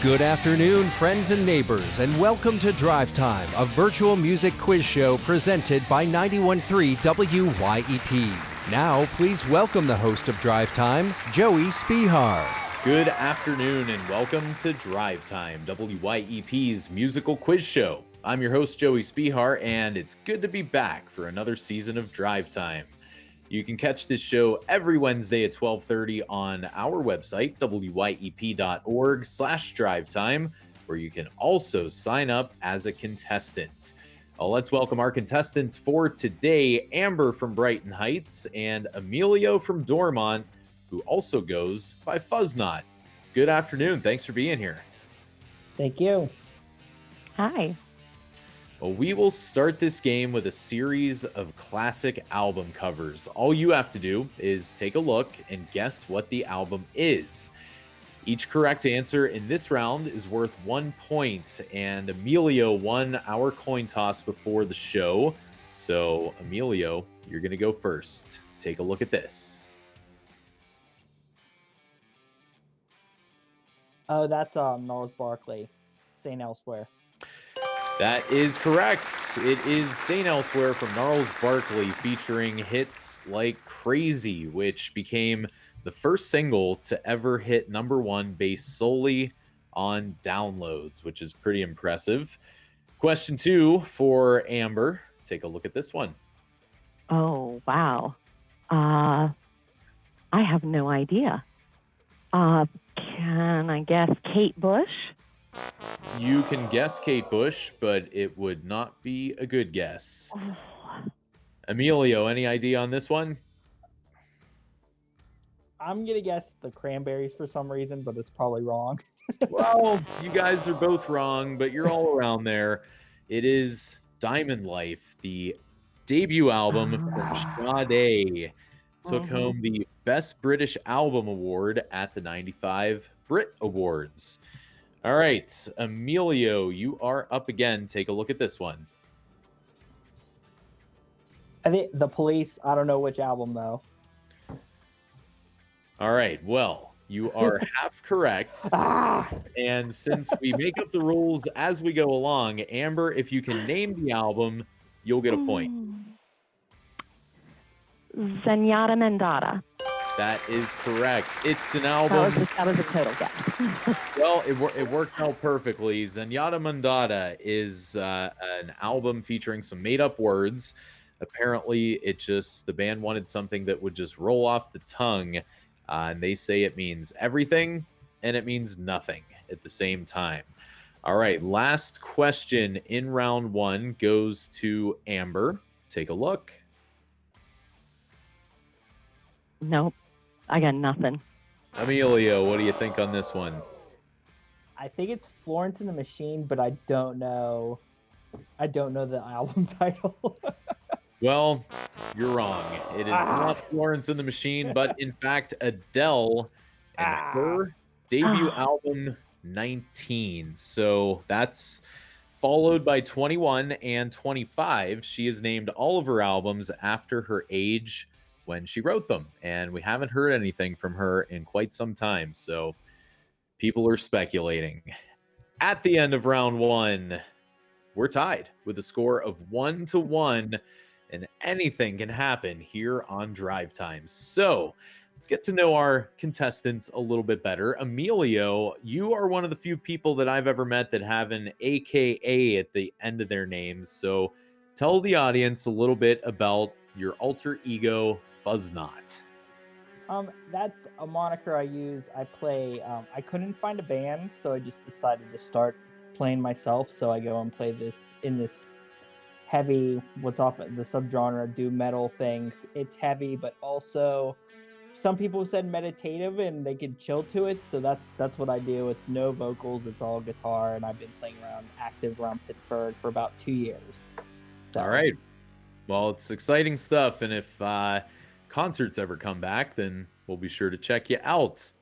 Good afternoon, friends and neighbors, and welcome to Drive Time, a virtual music quiz show presented by 91.3 WYEP. Now, please welcome the host of Drive Time, Joey Spehar. Good afternoon and welcome to Drive Time, WYEP's musical quiz show. I'm your host, Joey Spehar, and it's good to be back for another season of Drive Time. You can catch this show every Wednesday at 12:30 on our website, wyep.org/drivetime, where you can also sign up as a contestant. Let's welcome our contestants for today, Amber from Brighton Heights and Emilio from Dormont, who also goes by Fuzznot. Good afternoon. Thanks for being here. Thank you. Hi. Well, we will start this game with a series of classic album covers. All you have to do is take a look and guess what the album is. Each correct answer in this round is worth 1 point, and Emilio won our coin toss before the show. So, Emilio, you're going to go first. Take a look at this. Oh, that's Gnarls Barkley, St. Elsewhere. That is correct. It is St. Elsewhere from Gnarls Barkley, featuring hits like Crazy, which became the first single to ever hit number one based solely on downloads, which is pretty impressive. Question 2 for Amber. Take a look at this one. Oh, wow. I have no idea. Can I guess Kate Bush? You can guess Kate Bush, but it would not be a good guess. Emilio, any idea on this one? I'm going to guess the Cranberries for some reason, but it's probably wrong. Well, you guys are both wrong, but you're all around there. It is Diamond Life, the debut album from Sade. Took home the Best British Album Award at the 95 Brit Awards. All right, Emilio, you are up again. Take a look at this one. I think The Police. I don't know which album, though. All right, well, you are half correct. And since we make up the rules as we go along, Amber, if you can name the album, you'll get a point. Zenyatta Mandata. That is correct. It's an album. That was a total guess. Well, it worked out perfectly. Zenyatta Mandata is an album featuring some made-up words. Apparently, the band wanted something that would just roll off the tongue, and they say it means everything and it means nothing at the same time. All right, last question in round 1 goes to Amber. Take a look. Nope. I got nothing. Emilio, what do you think on this one? I think it's Florence and the Machine, but I don't know the album title. Well, you're wrong. It is not Florence and the Machine, but in fact Adele and her debut album 19. So that's followed by 21 and 25. She has named all of her albums after her age when she wrote them, and we haven't heard anything from her in quite some time, so people are speculating. At the end of round 1, we're tied with a score of 1-1, and anything can happen here on Drive Time. So let's get to know our contestants a little bit better. Emilio, you are one of the few people that I've ever met that have an AKA at the end of their names, so tell the audience a little bit about your alter ego, Fuzznot. That's a moniker I use. I play. I couldn't find a band, so I just decided to start playing myself. So I go and play this in this heavy, what's often the subgenre doom metal thing. It's heavy, but also some people said meditative, and they could chill to it. So that's what I do. It's no vocals. It's all guitar, and I've been playing active around Pittsburgh for about 2 years. So. All right. Well, it's exciting stuff, and if concerts ever come back, then we'll be sure to check you out.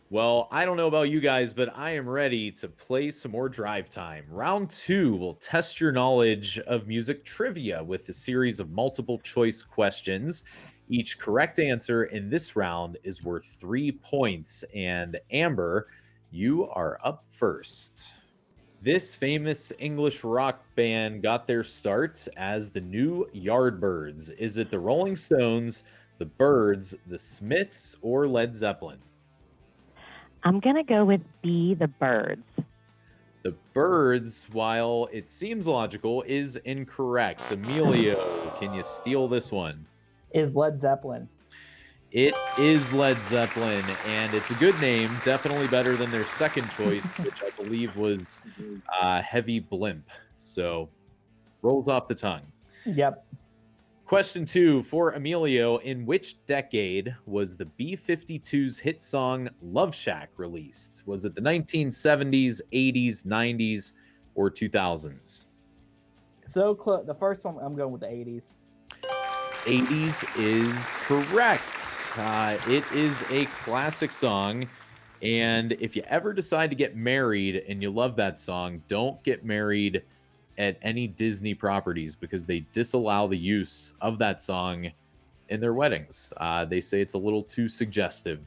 Well, I don't know about you guys, but I am ready to play some more Drive Time. Round 2 will test your knowledge of music trivia with a series of multiple choice questions. Each correct answer in this round is worth 3 points, and Amber, You are up first. This famous English rock band got their start as the New Yardbirds. Is it the Rolling Stones, the Byrds, the Smiths, or Led Zeppelin? I'm going to go with B, the Byrds. The Byrds, while it seems logical, is incorrect. Emilio, can you steal this one? Is Led Zeppelin. It is Led Zeppelin, and it's a good name. Definitely better than their second choice, which I believe was Heavy Blimp. So, rolls off the tongue. Yep. Question 2 for Emilio. In which decade was the B-52's hit song Love Shack released? Was it the 1970s, 80s, 90s, or 2000s? So close. The first one, I'm going with the 80s. 80s is correct. It is a classic song. And if you ever decide to get married and you love that song, don't get married at any Disney properties because they disallow the use of that song in their weddings. They say it's a little too suggestive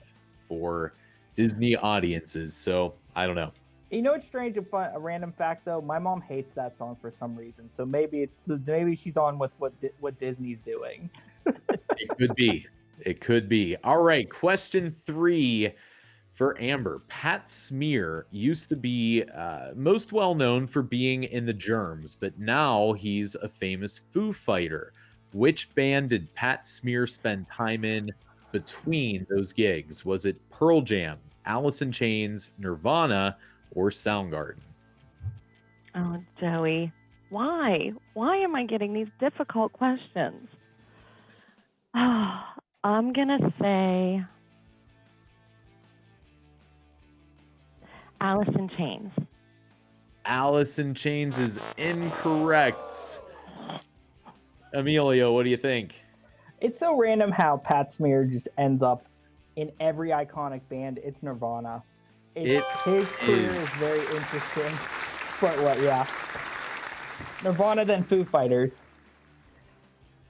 for Disney audiences. So I don't know. You know what's strange and fun? A random fact though, my mom hates that song for some reason. So maybe she's on with what Disney's doing. It could be. It could be. All right. Question 3 for Amber. Pat Smear used to be most well known for being in the Germs, but now he's a famous Foo Fighter. Which band did Pat Smear spend time in between those gigs? Was it Pearl Jam, Alice in Chains, Nirvana, or Soundgarden? Oh, Joey, why? Why am I getting these difficult questions? I'm going to say Alice in Chains. Alice in Chains is incorrect. Emilio, what do you think? It's so random how Pat Smear just ends up in every iconic band. It's Nirvana. His career is very interesting. But yeah. Nirvana, then Foo Fighters.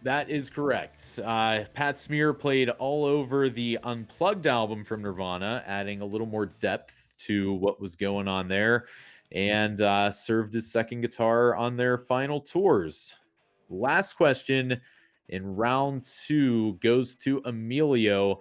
That is correct. Pat Smear played all over the Unplugged album from Nirvana, adding a little more depth to what was going on there, and served as second guitar on their final tours. Last question in round 2 goes to Emilio.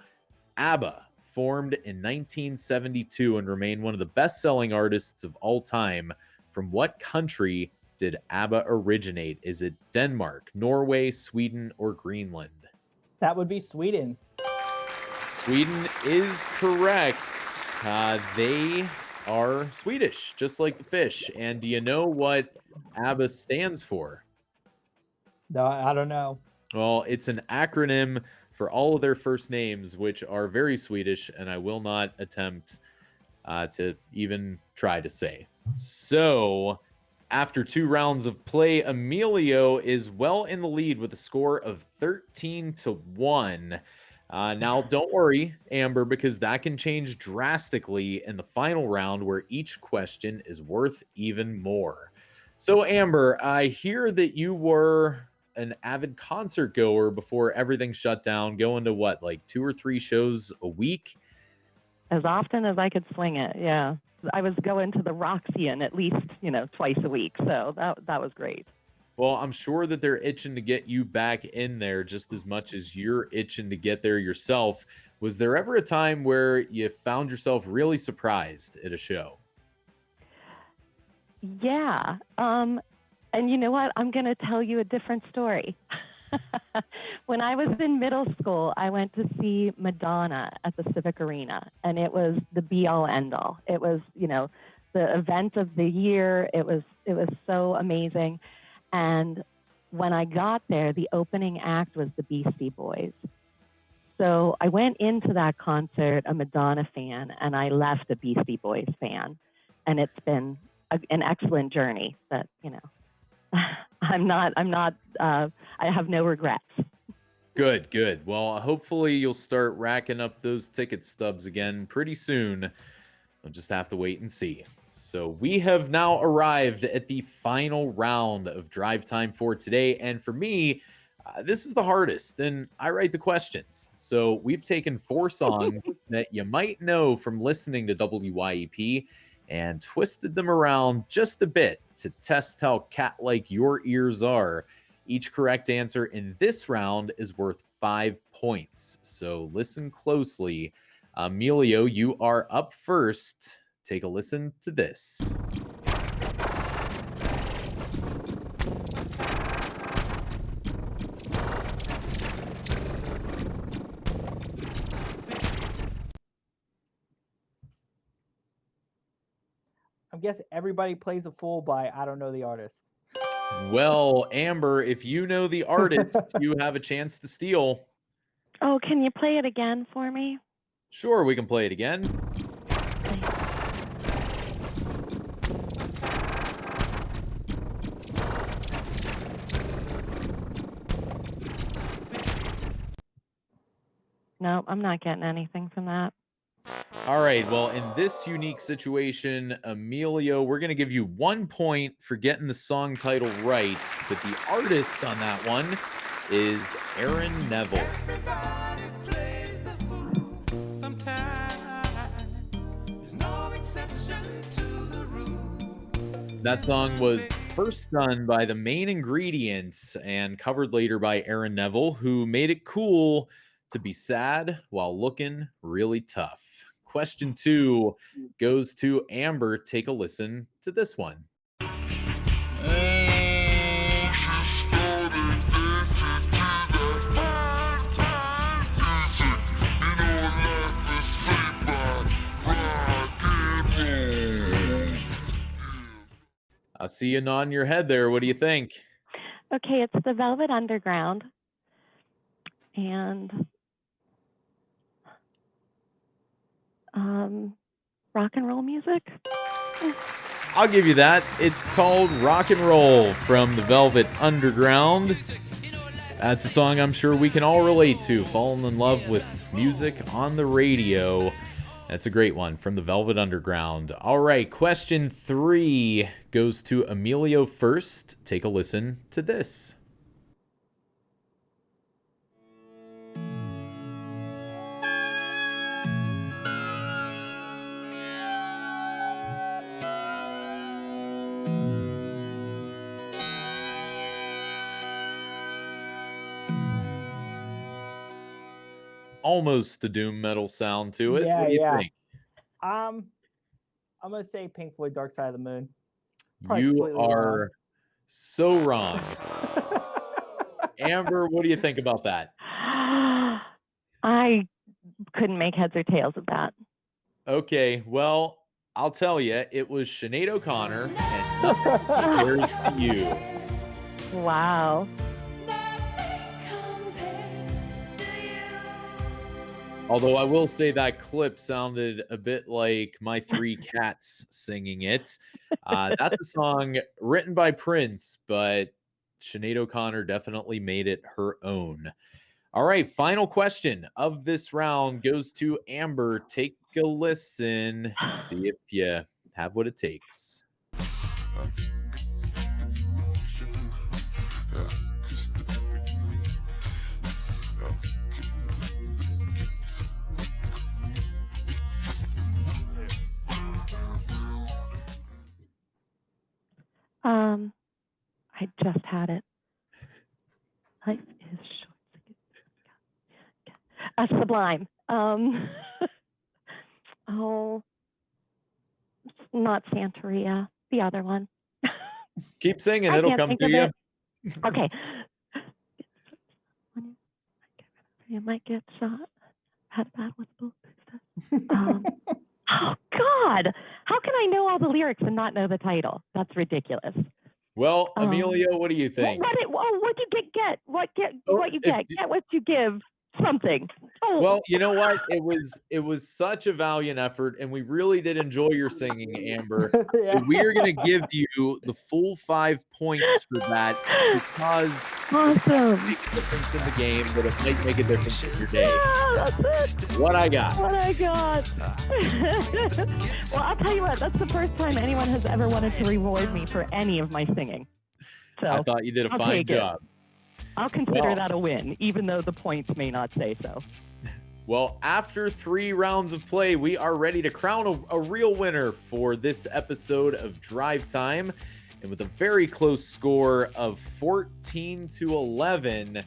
ABBA formed in 1972 and remained one of the best-selling artists of all time. From what country did ABBA originate? Is it Denmark, Norway, Sweden, or Greenland? That would be Sweden. Sweden is correct. They are Swedish, just like the fish. And do you know what ABBA stands for? No, I don't know. Well, it's an acronym for all of their first names, which are very Swedish, and I will not attempt to even try to say. So, after 2 rounds of play, Emilio is well in the lead with a score of 13-1. Now, don't worry, Amber, because that can change drastically in the final round where each question is worth even more. So, Amber, I hear that you were an avid concert goer before everything shut down, going to what, like 2 or 3 shows a week? As often as I could swing it, yeah. I was going to the Roxy-in at least, twice a week. So that was great. Well, I'm sure that they're itching to get you back in there just as much as you're itching to get there yourself. Was there ever a time where you found yourself really surprised at a show? Yeah. And you know what? I'm going to tell you a different story. When I was in middle school, I went to see Madonna at the Civic Arena, and it was the be-all, end-all. It was, the event of the year. It was so amazing. And when I got there, the opening act was the Beastie Boys. So I went into that concert a Madonna fan, and I left a Beastie Boys fan. And it's been an excellent journey that, I have no regrets. Good. Well, hopefully you'll start racking up those ticket stubs again pretty soon. We'll just have to wait and see. So we have now arrived at the final round of Drive Time for today. And for me, This is the hardest, and I write the questions. So we've taken 4 songs that you might know from listening to WYEP and twisted them around just a bit to test how cat-like your ears are. Each correct answer in this round is worth 5 points. So listen closely. Emilio, you are up first. Take a listen to this. I'm guessing Everybody Plays a Fool by I don't know the artist. Well, Amber, if you know the artist, you have a chance to steal. Oh, can you play it again for me? Sure, we can play it again. No, I'm not getting anything from that. All right. Well, in this unique situation, Emilio, we're going to give you 1 point for getting the song title right. But the artist on that one is Aaron Neville. Everybody plays the fool sometimes. There's no exception to the rule. That song was first done by the Main Ingredients and covered later by Aaron Neville, who made it cool to be sad while looking really tough. Question 2 goes to Amber. Take a listen to this one. I see you nodding your head there. What do you think? Okay, it's the Velvet Underground. And rock and roll music. I'll give you that. It's called Rock and Roll from the Velvet Underground. That's a song I'm sure we can all relate to. Falling in love with music on the radio. That's a great one from the Velvet Underground. All right, question 3 goes to Emilio first. Take a listen to this. Almost a doom metal sound to it. Yeah, What do you yeah. think? I'm gonna say Pink Floyd, Dark Side of the Moon. Probably You completely wrong. are so wrong. Amber, what do you think about that? I couldn't make heads or tails of that. Okay, well, I'll tell you, it was Sinead O'Connor and Nothing Compares to You. Wow. Although I will say that clip sounded a bit like My Three Cats singing it. That's a song written by Prince, but Sinead O'Connor definitely made it her own. All right, final question of this round goes to Amber. Take a listen, see if you have what it takes. I just had it. Life is short. Sublime. Oh, not Santeria. The other one. Keep singing, I it'll can't come think to of you. it. Okay. You might get shot. Had a bad one. Oh God! How can I know all the lyrics and not know the title? That's ridiculous. Well, Emilio, what do you think? What you get? What you if get? you- Get what you give. Something. Oh. Well, you know what? It was such a valiant effort, and we really did enjoy your singing, Amber. Yeah. And we are going to give you the full 5 points for that because Awesome. it makes a difference in the game, but it might make a difference in your day. Yeah, that's it. What I got. What I got. Well, I'll tell you what. That's the first time anyone has ever wanted to reward me for any of my singing. So I thought you did a I'll fine take it. job. I'll consider Well- that a win, even though the points may not say so. Well, after 3 rounds of play, we are ready to crown a real winner for this episode of Drive Time. And with a very close score of 14-11,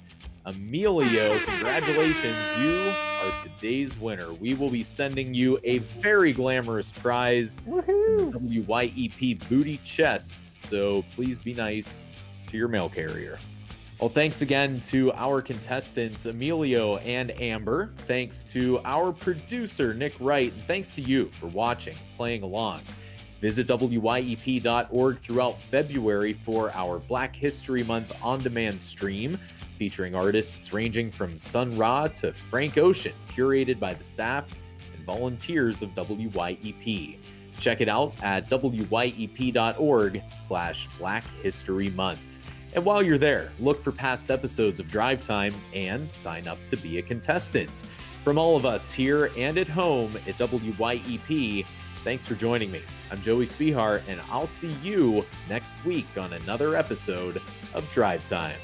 Emilio, congratulations, you are today's winner. We will be sending you a very glamorous prize, Woohoo! WYEP booty chest. So please be nice to your mail carrier. Well, thanks again to our contestants, Emilio and Amber. Thanks to our producer, Nick Wright. And thanks to you for watching, playing along. Visit WYEP.org throughout February for our Black History Month on-demand stream, featuring artists ranging from Sun Ra to Frank Ocean, curated by the staff and volunteers of WYEP. Check it out at wyep.org/Black History Month. And while you're there, look for past episodes of Drive Time and sign up to be a contestant. From all of us here and at home at WYEP, thanks for joining me. I'm Joey Spehar, and I'll see you next week on another episode of Drive Time.